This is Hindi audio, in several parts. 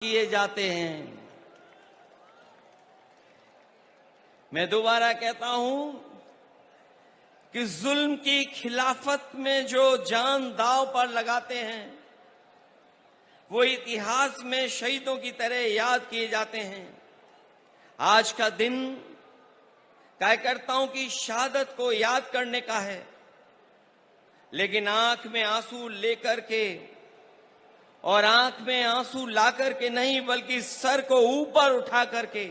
किए जाते हैं। मैं दोबारा कहता हूं कि जुल्म की खिलाफत में जो जान दांव पर लगाते हैं वो इतिहास में शहीदों की तरह याद किए जाते हैं। आज का दिन कार्यकर्ताओं की शहादत को याद करने का है, लेकिन आंख में आंसू लेकर के और आंख में आंसू ला करके नहीं, बल्कि सर को ऊपर उठा करके,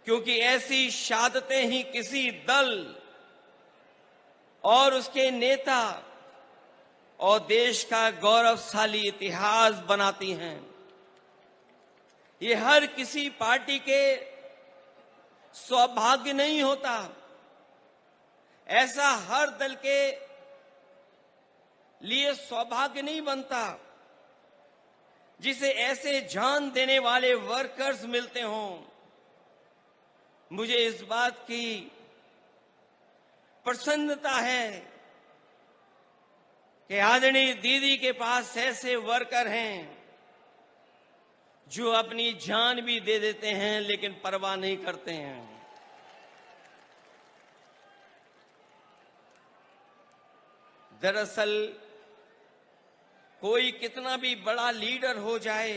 क्योंकि ऐसी शहादतें ही किसी दल और उसके नेता और देश का गौरवशाली इतिहास बनाती हैं। ये हर किसी पार्टी के सौभाग्य नहीं होता, ऐसा हर दल के लिए सौभाग्य नहीं बनता जिसे ऐसे जान देने वाले वर्कर्स मिलते हों। मुझे इस बात की प्रसन्नता है कि आदरणीय दीदी के पास ऐसे वर्कर हैं जो अपनी जान भी दे देते हैं लेकिन परवाह नहीं करते हैं। दरअसल कोई कितना भी बड़ा लीडर हो जाए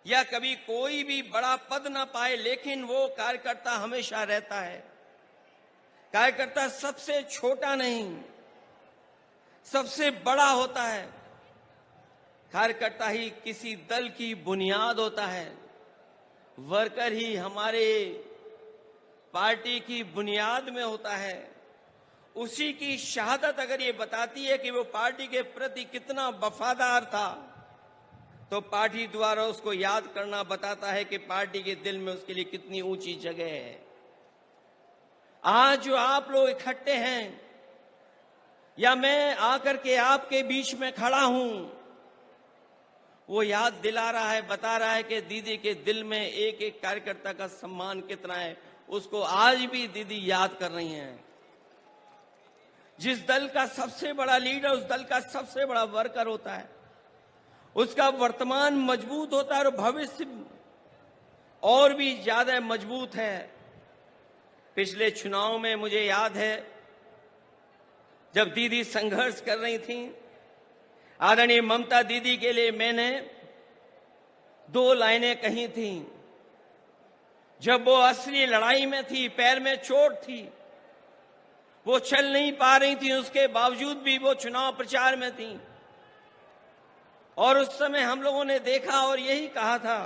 या कभी कोई भी बड़ा पद ना पाए, लेकिन वो कार्यकर्ता हमेशा रहता है। कार्यकर्ता सबसे छोटा नहीं, सबसे बड़ा होता है। कार्यकर्ता ही किसी दल की बुनियाद होता है। वर्कर ही हमारे पार्टी की बुनियाद में होता है। उसी की शहादत अगर ये बताती है कि वो पार्टी के प्रति कितना वफादार था, तो पार्टी द्वारा उसको याद करना बताता है कि पार्टी के दिल में उसके लिए कितनी ऊंची जगह है। आज जो आप लोग इकट्ठे हैं या मैं आकर के आपके बीच में खड़ा हूं, वो याद दिला रहा है, बता रहा है कि दीदी के दिल में एक एक कार्यकर्ता का सम्मान कितना है। उसको आज भी दीदी याद कर रही हैं। जिस दल का सबसे बड़ा लीडर उस दल का सबसे बड़ा वर्कर होता है, उसका वर्तमान मजबूत होता है और भविष्य और भी ज्यादा मजबूत है। पिछले चुनाव में मुझे याद है जब दीदी संघर्ष कर रही थी, आदरणीय ममता दीदी के लिए मैंने 2 लाइनें कही थी। जब वो असली लड़ाई में थी, पैर में चोट थी, वो चल नहीं पा रही थी, उसके बावजूद भी वो चुनाव प्रचार में थी। और उस समय हम लोगों ने देखा और यही कहा था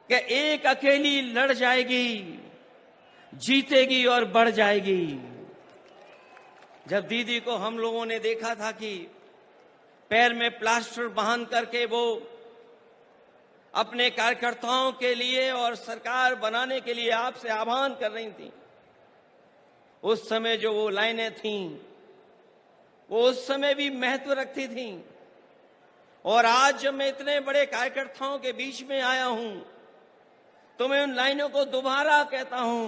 कि एक अकेली लड़ जाएगी, जीतेगी और बढ़ जाएगी। जब दीदी को हम लोगों ने देखा था कि पैर में प्लास्टर बांध करके वो अपने कार्यकर्ताओं के लिए और सरकार बनाने के लिए आपसे आह्वान कर रही थी, उस समय जो वो लाइनें थीं वो उस समय भी महत्व रखती थीं। और आज जब मैं इतने बड़े कार्यकर्ताओं के बीच में आया हूं तो मैं उन लाइनों को दोबारा कहता हूं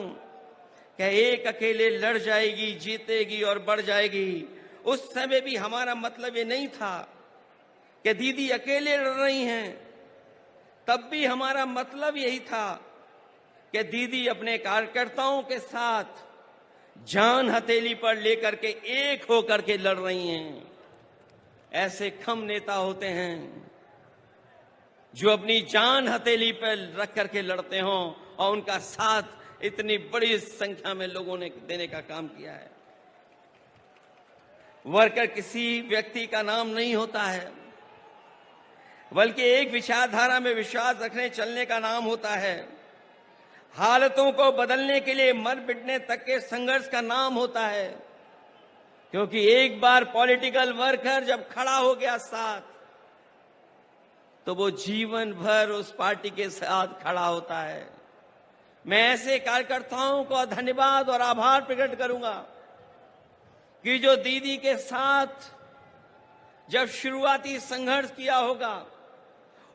कि एक अकेले लड़ जाएगी, जीतेगी और बढ़ जाएगी। उस समय भी हमारा मतलब ये नहीं था कि दीदी अकेले लड़ रही हैं, तब भी हमारा मतलब यही था कि दीदी अपने कार्यकर्ताओं के साथ जान हथेली पर लेकर के एक होकर के लड़ रही हैं। ऐसे कम नेता होते हैं जो अपनी जान हथेली पर रख करके लड़ते हों और उनका साथ इतनी बड़ी संख्या में लोगों ने देने का काम किया है। वर्कर किसी व्यक्ति का नाम नहीं होता है, बल्कि एक विचारधारा में विश्वास रखने चलने का नाम होता है। हालतों को बदलने के लिए मर मिटने तक के संघर्ष का नाम होता है। क्योंकि एक बार पॉलिटिकल वर्कर जब खड़ा हो गया साथ, तो वो जीवन भर उस पार्टी के साथ खड़ा होता है। मैं ऐसे कार्यकर्ताओं को धन्यवाद और आभार प्रकट करूंगा कि जो दीदी के साथ जब शुरुआती संघर्ष किया होगा,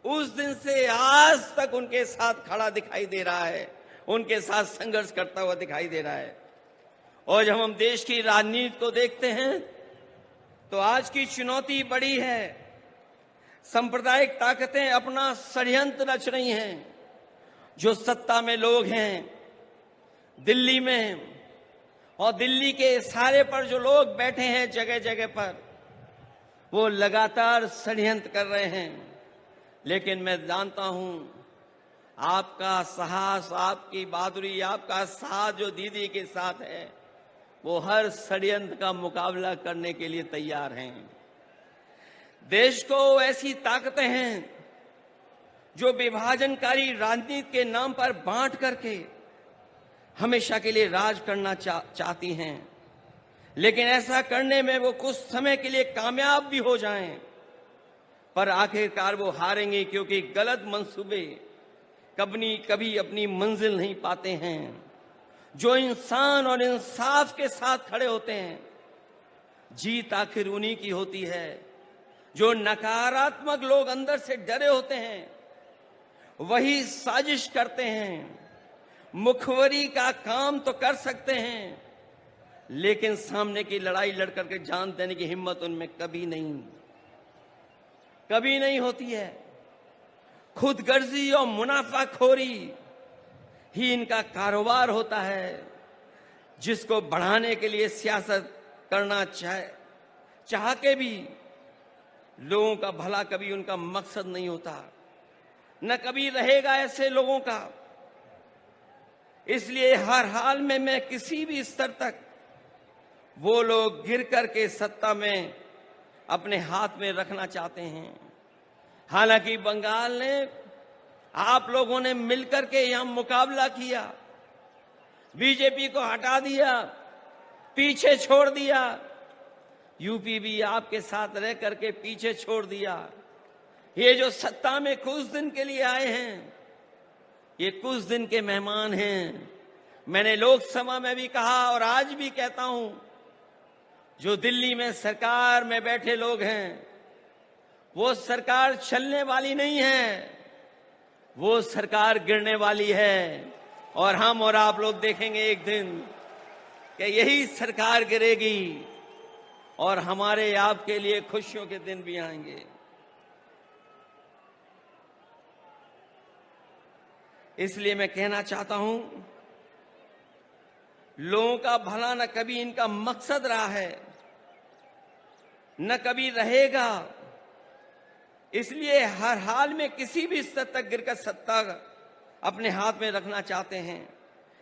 उस दिन से आज तक उनके साथ खड़ा दिखाई दे रहा है, उनके साथ संघर्ष करता हुआ दिखाई दे रहा है। और जब हम देश की राजनीति को देखते हैं तो आज की चुनौती बड़ी है। सांप्रदायिक ताकतें अपना षड्यंत्र रच रही हैं। जो सत्ता में लोग हैं दिल्ली में और दिल्ली के इशारे पर जो लोग बैठे हैं जगह जगह पर, वो लगातार षड्यंत्र कर रहे हैं। लेकिन मैं जानता हूं आपका साहस, आपकी बहादुरी, आपका साथ जो दीदी के साथ है, वो हर षड्यंत्र का मुकाबला करने के लिए तैयार हैं। देश को ऐसी ताकतें हैं जो विभाजनकारी राजनीति के नाम पर बांट करके हमेशा के लिए राज करना चाहती हैं। लेकिन ऐसा करने में वो कुछ समय के लिए कामयाब भी हो जाएं, पर आखिरकार वो हारेंगे, क्योंकि गलत मंसूबे कभी अपनी मंजिल नहीं पाते हैं। जो इंसान और इंसाफ के साथ खड़े होते हैं, जीत आखिर उन्हीं की होती है। जो नकारात्मक लोग अंदर से डरे होते हैं, वही साजिश करते हैं। मुखबरी का काम तो कर सकते हैं, लेकिन सामने की लड़ाई लड़ करके जान देने की हिम्मत उनमें कभी नहीं होती है। खुदगर्जी और मुनाफाखोरी ही इनका कारोबार होता है, जिसको बढ़ाने के लिए सियासत करना चाह के भी लोगों का भला कभी उनका मकसद नहीं होता, न कभी रहेगा ऐसे लोगों का। इसलिए हर हाल में मैं किसी भी स्तर तक वो लोग गिर करके सत्ता में अपने हाथ में रखना चाहते हैं। हालांकि बंगाल ने, आप लोगों ने मिलकर के यहां मुकाबला किया, बीजेपी को हटा दिया, पीछे छोड़ दिया। यूपी भी आपके साथ रह करके पीछे छोड़ दिया। ये जो सत्ता में कुछ दिन के लिए आए हैं, ये कुछ दिन के मेहमान हैं। मैंने लोकसभा में भी कहा और आज भी कहता हूं, जो दिल्ली में सरकार में बैठे लोग हैं, वो सरकार चलने वाली नहीं है, वो सरकार गिरने वाली है। और हम और आप लोग देखेंगे एक दिन कि यही सरकार गिरेगी और हमारे आपके लिए खुशियों के दिन भी आएंगे। इसलिए मैं कहना चाहता हूं, लोगों का भला न कभी इनका मकसद रहा है, न कभी रहेगा। इसलिए हर हाल में किसी भी स्तर तक गिरकर सत्ता अपने हाथ में रखना चाहते हैं।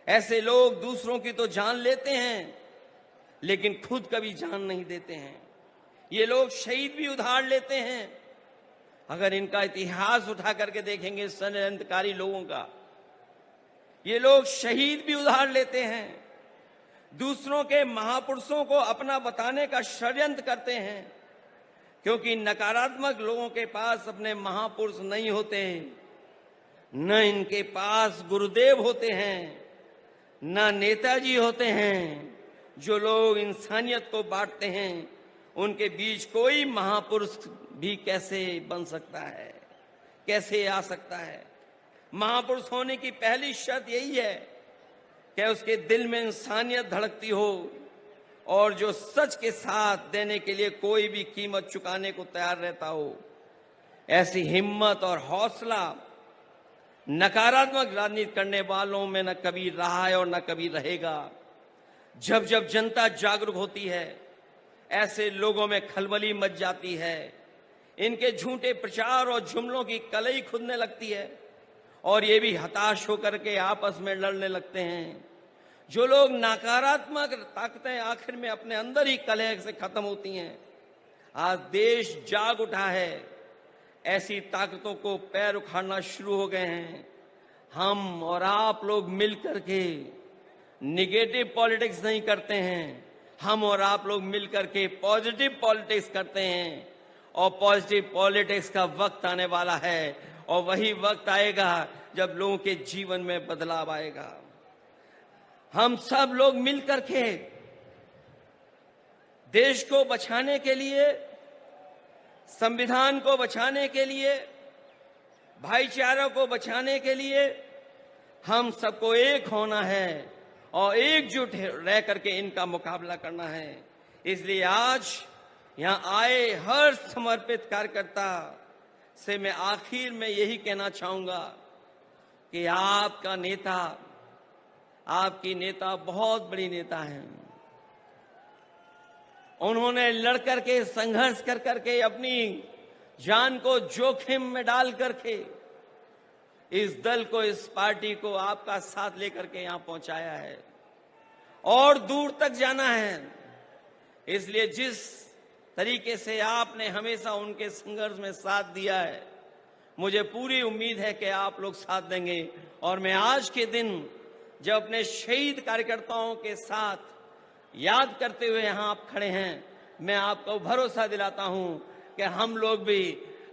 ऐसे लोग दूसरों की तो जान लेते हैं, लेकिन खुद कभी जान नहीं देते हैं। ये लोग शहीद भी उधार लेते हैं। अगर इनका इतिहास उठा करके देखेंगे षड्यंत्रकारी लोगों का, ये लोग शहीद भी उधार लेते हैं, दूसरों के महापुरुषों को अपना बताने का षड्यंत्र करते हैं, क्योंकि नकारात्मक लोगों के पास अपने महापुरुष नहीं होते, न इनके पास गुरुदेव होते हैं, न नेताजी होते हैं। जो लोग इंसानियत को बांटते हैं, उनके बीच कोई महापुरुष भी कैसे बन सकता है, कैसे आ सकता है? महापुरुष होने की पहली शर्त यही है कि उसके दिल में इंसानियत धड़कती हो और जो सच के साथ देने के लिए कोई भी कीमत चुकाने को तैयार रहता हो। ऐसी हिम्मत और हौसला नकारात्मक राजनीति करने वालों में न कभी रहा है और न कभी रहेगा। जब जब जनता जागरूक होती है, ऐसे लोगों में खलबली मच जाती है। इनके झूठे प्रचार और जुमलों की कलई खुदने लगती है और ये भी हताश होकर के आपस में लड़ने लगते हैं। जो लोग नकारात्मक ताकतें आखिर में अपने अंदर ही कलह से खत्म होती हैं। आज देश जाग उठा है, ऐसी ताकतों को पैर उखाड़ना शुरू हो गए हैं। हम और आप लोग मिलकर के निगेटिव पॉलिटिक्स नहीं करते हैं, हम और आप लोग मिलकर के पॉजिटिव पॉलिटिक्स करते हैं। और पॉजिटिव पॉलिटिक्स का वक्त आने वाला है, और वही वक्त आएगा जब लोगों के जीवन में बदलाव आएगा। हम सब लोग मिलकर के देश को बचाने के लिए, संविधान को बचाने के लिए, भाईचारा को बचाने के लिए हम सबको एक होना है और एकजुट रह करके इनका मुकाबला करना है। इसलिए आज यहां आए हर समर्पित कार्यकर्ता, से मैं आखिर में यही कहना चाहूंगा कि आपका नेता, आपकी नेता बहुत बड़ी नेता हैं। उन्होंने लड़ करके, संघर्ष कर करके, अपनी जान को जोखिम में डाल करके इस दल को, इस पार्टी को आपका साथ लेकर के यहां पहुंचाया है और दूर तक जाना है। इसलिए जिस तरीके से आपने हमेशा उनके संघर्ष में साथ दिया है, मुझे पूरी उम्मीद है कि आप लोग साथ देंगे। और मैं आज के दिन जब अपने शहीद कार्यकर्ताओं के साथ याद करते हुए यहां आप खड़े हैं, मैं आपको भरोसा दिलाता हूं कि हम लोग भी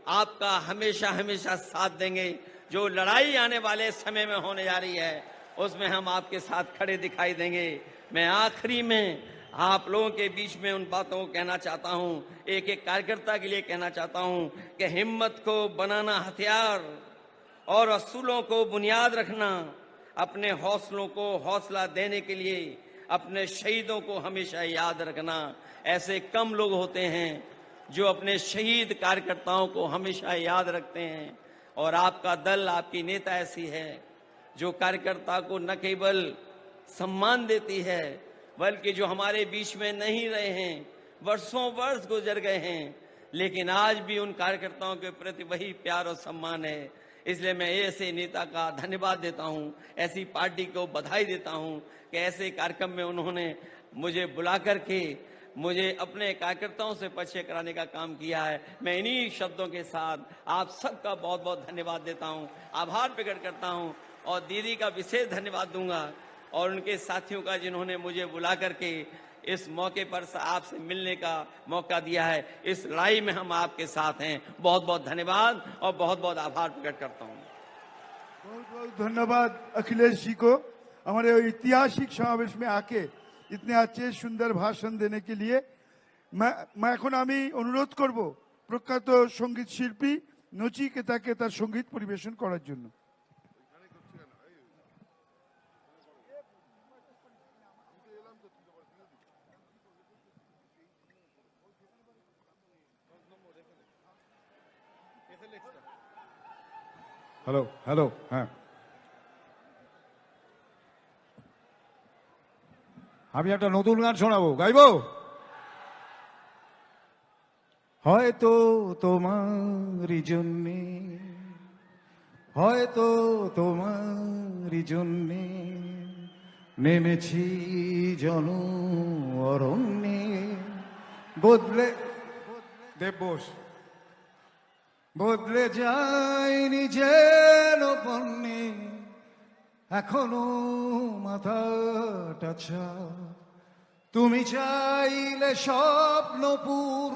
आपका हमेशा हमेशा साथ देंगे। जो लड़ाई आने वाले समय में होने जा रही है, उसमें हम आपके साथ खड़े दिखाई देंगे। मैं आखिरी में आप लोगों के बीच में उन बातों को कहना चाहता हूं, एक एक कार्यकर्ता के लिए कहना चाहता हूं कि हिम्मत को बनाना हथियार और असूलों को बुनियाद रखना, अपने हौसलों को हौसला देने के लिए अपने शहीदों को हमेशा याद रखना। ऐसे कम लोग होते हैं जो अपने शहीद कार्यकर्ताओं को हमेशा याद रखते हैं। और आपका दल, आपकी नेता ऐसी है जो कार्यकर्ता को न केवल सम्मान देती है, बल्कि जो हमारे बीच में नहीं रहे हैं, वर्षों वर्ष गुजर गए हैं, लेकिन आज भी उन कार्यकर्ताओं के प्रति वही प्यार और सम्मान है। इसलिए मैं ऐसे नेता का धन्यवाद देता हूं, ऐसी पार्टी को बधाई देता हूं कि ऐसे कार्यक्रम में उन्होंने मुझे बुला करके मुझे अपने कार्यकर्ताओं से परिचय कराने का काम किया है। मैं इन्हीं शब्दों के साथ आप सबका बहुत बहुत धन्यवाद देता हूं, आभार प्रकट करता हूं और दीदी का विशेष धन्यवाद दूंगा और उनके साथियों का जिन्होंने मुझे बुला करके इस मौके पर आपसे मिलने का मौका दिया है। इस लड़ाई में हम आपके साथ हैं। बहुत बहुत धन्यवाद और बहुत बहुत आभार प्रकट करता हूं। बहुत बहुत धन्यवाद अखिलेश जी को हमारे ऐतिहासिक समावेश में आके इतने अच्छे सुंदर भाषण देने के लिए। मैं এখন আমি অনুরোধ করব প্রখ্যাত সঙ্গীত শিল্পী নচিকেতাকে তার সঙ্গীত পরিবেশন করার জন্য। হ্যালো হ্যালো হ্যাঁ, আমি একটা নতুন গান শোনাবো, গাইবো। হয়তো তোমারই জন্যে, হয়তো তোমারই জন্যে নেমেছি জন অরণ্যে, বদলে দেববোস বদলে যায়নি যেন বন্যে, এখনো মাথাটা ছা। তুমি চাইলে স্বপ্নপুর,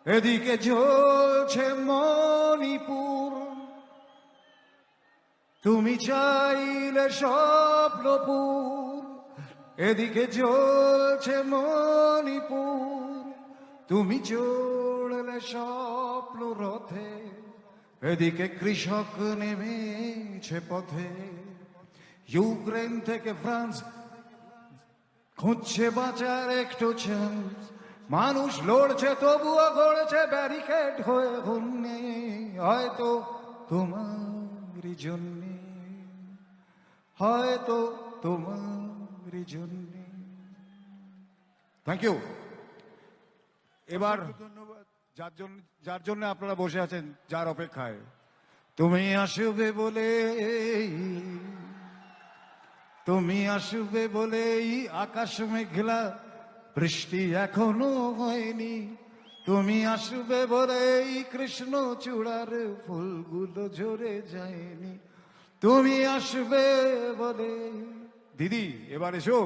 এদিকে জ্বলছে মণিপুর। তুমি চাইলে স্বপ্নপুর, এদিকে জ্বলছে মণিপুর। তুমি চড়লে স্বপ্ন রথে, এদিকে কৃষক নেমেছে পথে। ইউক্রেন থেকে ফ্রান্স খুঁজছে বাঁচার একটু চান্স, মানুষ লড়ছে তবুও গড়ছে ব্যারিকেড হয়ে ঘুরনে। হয়তো তোমারই জন্যে, হয়তো তোমারই জন্যে। Thank you. এবার ধন্যবাদ যার জন্য আপনারা বসে আছেন, যার অপেক্ষায়। তুমি আসবে বলে, তুমি আসবে বলেই আকাশ মেঘলা, বৃষ্টি এখনো হয়নি। তুমি আসবে বলেই কৃষ্ণ চূড়ার ফুলগুলো ঝরে যায়নি। তুমি আসবে বলে। দিদি এবার এসো।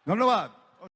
ধন্যবাদ।